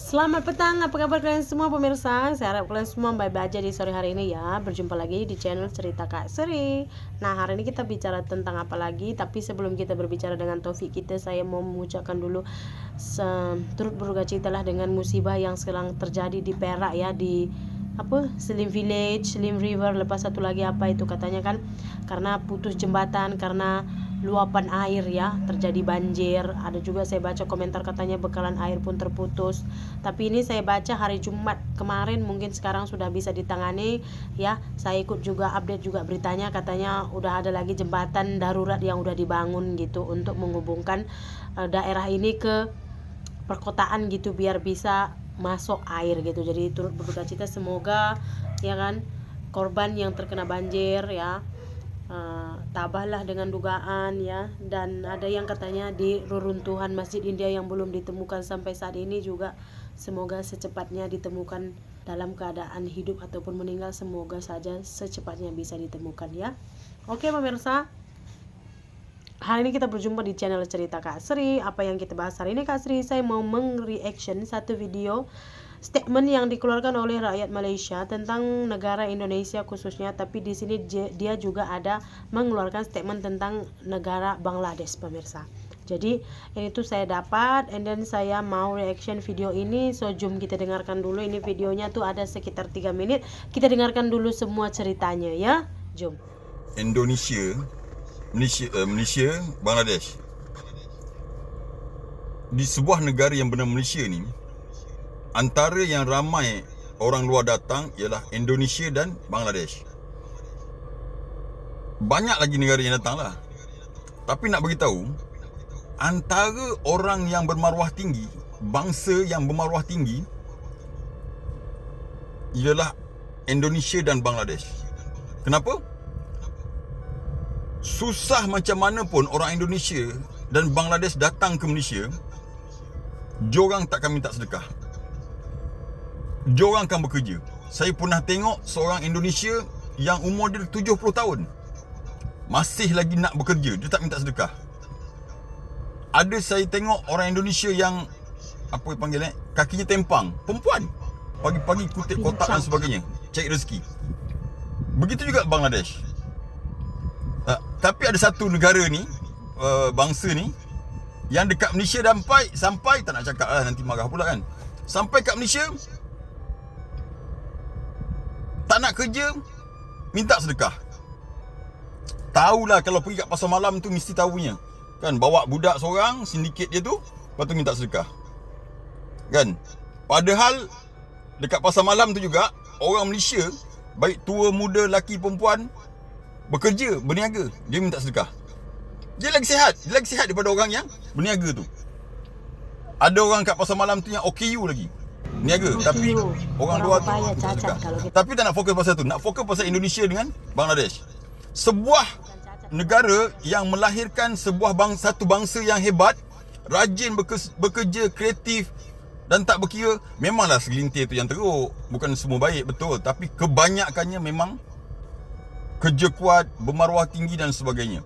Selamat petang, apa kabar kalian semua pemirsa? Saya harap kalian semua baik-baik aja di sore hari ini ya. Berjumpa lagi di channel Cerita Kak Sri. Nah, hari ini kita bicara tentang apa lagi? Tapi sebelum kita berbicara dengan topik kita, saya mau mengucapkan dulu turut berdukacitalah dengan musibah yang sekarang terjadi di Perak ya, di Slim Village, Slim River. Lepas satu lagi apa itu katanya kan karena putus jembatan, karena luapan air ya, terjadi banjir. Ada juga saya baca komentar katanya bekalan air pun terputus. Tapi ini saya baca hari Jumat kemarin, mungkin sekarang sudah bisa ditangani ya. Saya ikut juga update juga beritanya, katanya udah ada lagi jembatan darurat yang udah dibangun gitu untuk menghubungkan daerah ini ke perkotaan gitu biar bisa masuk air gitu. Jadi turut berdukacita, semoga ya kan korban yang terkena banjir ya tabahlah dengan dugaan ya. Dan ada yang katanya di reruntuhan Masjid India yang belum ditemukan sampai saat ini juga, semoga secepatnya ditemukan dalam keadaan hidup ataupun meninggal, semoga saja secepatnya bisa ditemukan ya. Oke pemirsa, hari ini kita berjumpa di channel Cerita Kak Sri. Apa yang kita bahas hari ini Kak Sri? Saya mau meng-reaction satu video statement yang dikeluarkan oleh rakyat Malaysia tentang negara Indonesia khususnya, tapi di sini dia juga ada mengeluarkan statement tentang negara Bangladesh pemirsa. Jadi ini tuh saya dapat, and then saya mau reaction video ini. So jom kita dengarkan dulu. Ini videonya tuh ada sekitar 3 menit. Kita dengarkan dulu semua ceritanya ya. Jom. Malaysia, Bangladesh. Di sebuah negara yang bernama Malaysia ni, antara yang ramai orang luar datang ialah Indonesia dan Bangladesh. Banyak lagi negara yang datang lah. Tapi nak beritahu, antara orang yang bermaruah tinggi, bangsa yang bermaruah tinggi, ialah Indonesia dan Bangladesh. Kenapa? Susah macam mana pun orang Indonesia dan Bangladesh datang ke Malaysia, diorang takkan minta sedekah. Diorang akan bekerja. Saya pernah tengok seorang Indonesia yang umur dia 70 tahun, masih lagi nak bekerja, dia tak minta sedekah. Ada saya tengok orang Indonesia yang kakinya tempang, perempuan, pagi-pagi kutip kotak dan sebagainya, cari rezeki. Begitu juga Bangladesh. Tapi ada satu negara ni, bangsa ni, yang dekat Malaysia sampai tak nak cakap lah, nanti marah pula kan. Sampai kat Malaysia, tak nak kerja, minta sedekah. Tahulah kalau pergi kat pasar malam tu mesti tahunya kan, bawa budak seorang, sindiket dia tu, lepas tu minta sedekah kan. Padahal dekat pasar malam tu juga orang Malaysia, baik tua muda, lelaki perempuan, bekerja, berniaga, dia minta sedekah. Dia lagi sihat daripada orang yang berniaga tu. Ada orang kat pasar malam tu yang OKU lagi, niaga, tapi orang luar tu minta sedekah. Tapi tak nak fokus pasal tu, nak fokus pasal Indonesia dengan Bangladesh. Sebuah negara yang melahirkan satu bangsa yang hebat, rajin bekerja, kreatif dan tak berkira. Memanglah segelintir tu yang teruk, bukan semua baik, betul, tapi kebanyakannya memang kerja kuat, bermaruah tinggi dan sebagainya.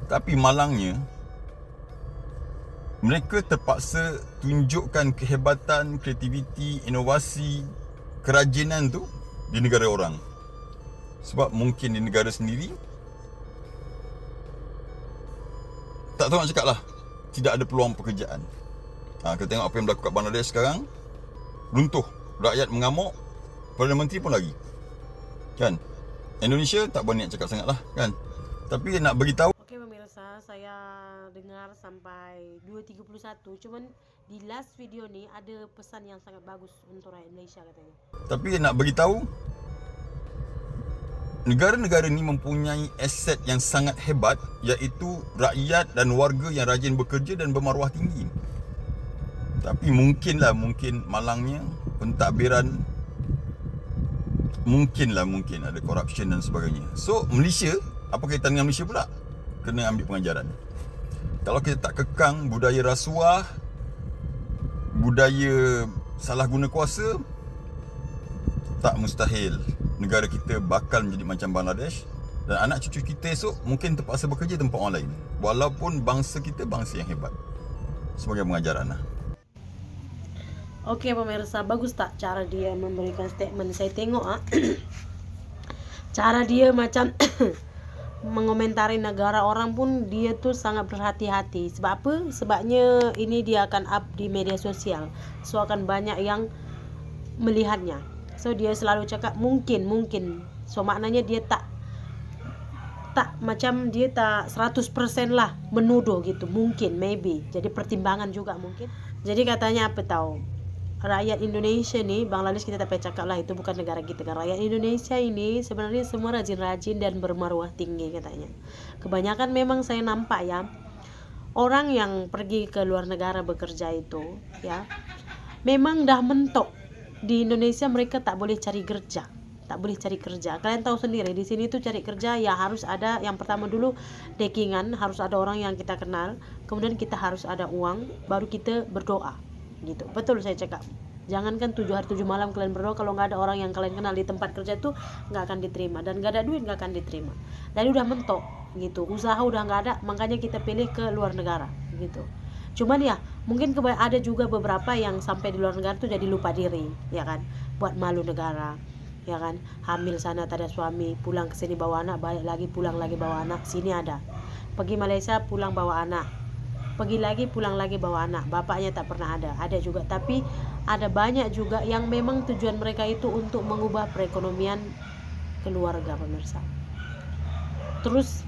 Tapi malangnya, mereka terpaksa tunjukkan kehebatan, kreativiti, inovasi, kerajinan tu di negara orang. Sebab mungkin di negara sendiri, tak tahu nak cakap lah, tidak ada peluang pekerjaan. Kita tengok apa yang berlaku kat Bangladesh sekarang. Runtuh, rakyat mengamuk, Perdana Menteri pun lagi kan. Indonesia tak berani nak cakap sangat lah kan. Tapi nak beritahu. Oke pemirsa, saya dengar sampai 2.31. Cuman di last video ni ada pesan yang sangat bagus untuk rakyat Malaysia katanya. Tapi nak beritahu, negara-negara ni mempunyai aset yang sangat hebat, iaitu rakyat dan warga yang rajin bekerja dan bermaruah tinggi. Tapi mungkin malangnya pentadbiran, mungkin ada corruption dan sebagainya. So Malaysia, apa kaitan dengan Malaysia pula? Kena ambil pengajaran. Kalau kita tak kekang budaya rasuah, budaya salah guna kuasa, tak mustahil negara kita bakal menjadi macam Bangladesh. Dan anak cucu kita esok mungkin terpaksa bekerja tempat orang lain, walaupun bangsa kita bangsa yang hebat. Sebagai pengajaran lah. Oke pemirsa, bagus tak cara dia memberikan statement? Saya tengok cara dia macam mengomentari negara orang pun dia tuh sangat berhati-hati. Sebab apa? Sebabnya ini dia akan up di media sosial, so akan banyak yang melihatnya. So dia selalu cakap mungkin. So maknanya dia tak macam dia tak 100% lah menuduh gitu. Mungkin, maybe. Jadi pertimbangan juga mungkin. Jadi katanya apa tahu? Rakyat Indonesia nih, Bangladesh kita tak payah cakap lah, itu bukan negara kita kan. Rakyat Indonesia ini sebenarnya semua rajin-rajin dan bermaruah tinggi katanya. Kebanyakan memang saya nampak ya, orang yang pergi ke luar negara bekerja itu ya, memang dah mentok. Di Indonesia mereka tak boleh cari kerja. Kalian tahu sendiri di sini tuh cari kerja ya harus ada, yang pertama dulu dekingan, harus ada orang yang kita kenal, kemudian kita harus ada uang, baru kita berdoa gitu. Betul saya cakap. Jangankan 7 hari 7 malam kalian berdoa, kalau nggak ada orang yang kalian kenal di tempat kerja tuh nggak akan diterima, dan nggak ada duit nggak akan diterima. Dan udah mentok gitu, usaha udah nggak ada, makanya kita pilih ke luar negara gitu. Cuman ya mungkin ada juga beberapa yang sampai di luar negara tuh jadi lupa diri ya kan, buat malu negara ya kan, hamil sana tak ada suami, pulang ke sini bawa anak, balik lagi pulang lagi bawa anak. Sini ada pergi Malaysia pulang bawa anak, pergi lagi pulang lagi bawa anak, bapaknya tak pernah ada juga. Tapi ada banyak juga yang memang tujuan mereka itu untuk mengubah perekonomian keluarga pemirsa. Terus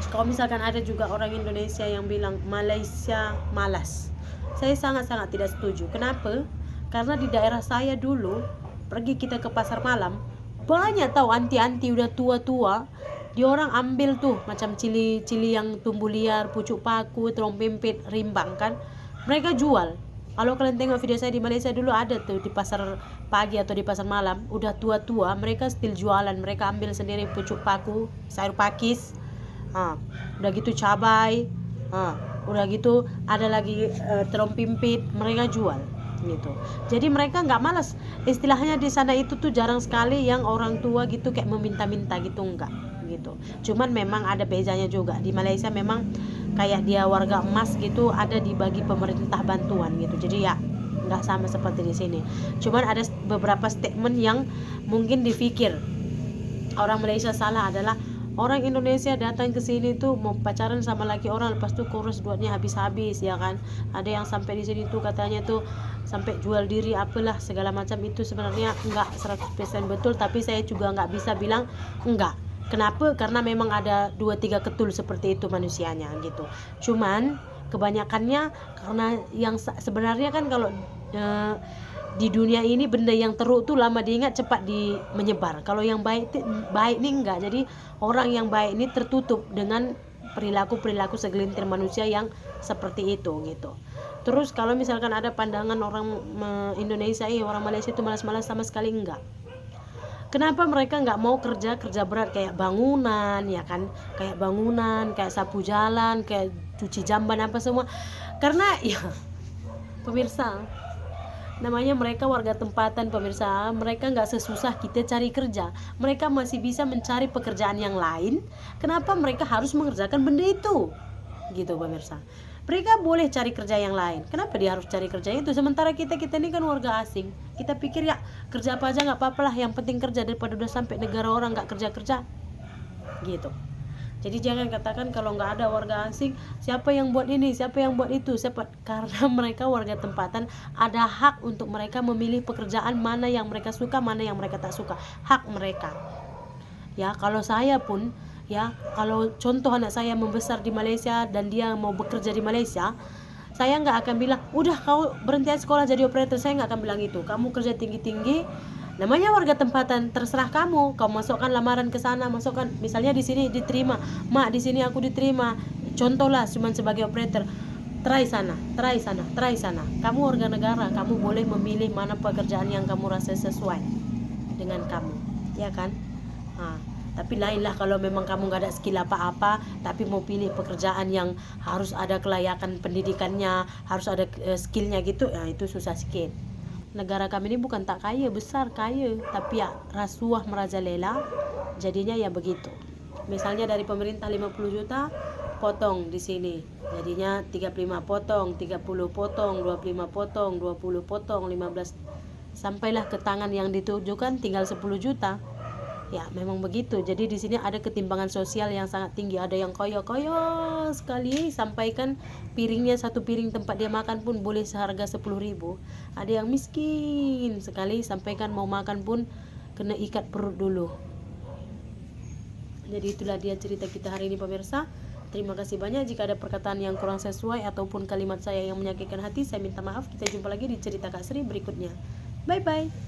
kalau misalkan ada juga orang Indonesia yang bilang Malaysia malas, saya sangat-sangat tidak setuju. Kenapa? Karena di daerah saya dulu pergi kita ke pasar malam, banyak tahu anti-anti udah tua-tua, dia orang ambil tuh macam cili-cili yang tumbuh liar, pucuk paku, terong pimpit, rimbang kan, mereka jual. Kalau kalian tengok video saya di Malaysia dulu, ada tuh di pasar pagi atau di pasar malam, udah tua-tua mereka still jualan. Mereka ambil sendiri pucuk paku, sayur pakis, udah gitu cabai, udah gitu ada lagi terong pimpit, mereka jual gitu. Jadi mereka nggak malas. Istilahnya di sana itu tuh jarang sekali yang orang tua gitu kayak meminta-minta gitu, enggak gitu. Cuman memang ada bezanya juga. Di Malaysia memang kayak dia warga emas gitu, ada dibagi pemerintah bantuan gitu. Jadi ya nggak sama seperti di sini. Cuman ada beberapa statement yang mungkin dipikir orang Malaysia salah, adalah orang Indonesia datang ke sini tuh mau pacaran sama laki orang, lepas tuh kurus duitnya habis-habis ya kan. Ada yang sampai di sini tuh katanya tuh sampai jual diri apalah segala macam. Itu sebenarnya enggak 100% betul, tapi saya juga enggak bisa bilang enggak. Kenapa? Karena memang ada 2-3 ketul seperti itu manusianya gitu. Cuman kebanyakannya karena yang sebenarnya kan kalau di dunia ini benda yang teruk tuh lama diingat cepat menyebar. Kalau yang baik nih enggak. Jadi orang yang baik ini tertutup dengan perilaku segelintir manusia yang seperti itu gitu. Terus kalau misalkan ada pandangan orang Indonesia, orang Malaysia itu malas-malas, sama sekali enggak. Kenapa mereka nggak mau kerja berat kayak bangunan ya kan, kayak sapu jalan, kayak cuci jamban apa semua? Karena ya pemirsa, namanya mereka warga tempatan pemirsa, mereka nggak sesusah kita cari kerja. Mereka masih bisa mencari pekerjaan yang lain. Kenapa mereka harus mengerjakan benda itu gitu pemirsa? Mereka boleh cari kerja yang lain, kenapa dia harus cari kerja itu? Sementara kita ini kan warga asing, kita pikir ya kerja apa aja nggak apa-apa lah, yang penting kerja, daripada udah sampai negara orang nggak kerja gitu. Jadi jangan katakan kalau nggak ada warga asing, siapa yang buat ini, siapa yang buat itu, karena mereka warga tempatan, ada hak untuk mereka memilih pekerjaan mana yang mereka suka, mana yang mereka tak suka, hak mereka. Ya kalau saya pun ya, kalau contoh anak saya membesar di Malaysia dan dia mau bekerja di Malaysia, saya nggak akan bilang udah kau berhenti sekolah jadi operator. Saya nggak akan bilang itu. Kamu kerja tinggi-tinggi, namanya warga tempatan, terserah kamu masukkan lamaran ke sana, masukkan misalnya di sini diterima, mak di sini aku diterima, contohlah cuma sebagai operator. Try sana. Kamu warga negara, kamu boleh memilih mana pekerjaan yang kamu rasa sesuai dengan kamu, ya kan? Tapi lainlah kalau memang kamu gak ada skill apa-apa, tapi mau pilih pekerjaan yang harus ada kelayakan pendidikannya, harus ada skillnya gitu, ya itu susah sikit. Negara kami ini bukan tak kaya, besar kaya, tapi ya rasuah merajalela, jadinya ya begitu. Misalnya dari pemerintah 50 juta, potong di sini. Jadinya 35 potong, 30 potong, 25 potong, 20 potong, 15 sampailah ke tangan yang ditujukan tinggal 10 juta. Ya, memang begitu. Jadi di sini ada ketimpangan sosial yang sangat tinggi. Ada yang kaya-kaya sekali, sampaikan piringnya, satu piring tempat dia makan pun boleh seharga 10.000. Ada yang miskin sekali, sampaikan mau makan pun kena ikat perut dulu. Jadi itulah dia cerita kita hari ini pemirsa. Terima kasih banyak. Jika ada perkataan yang kurang sesuai ataupun kalimat saya yang menyakitkan hati, saya minta maaf. Kita jumpa lagi di cerita Kak Sri berikutnya. Bye bye.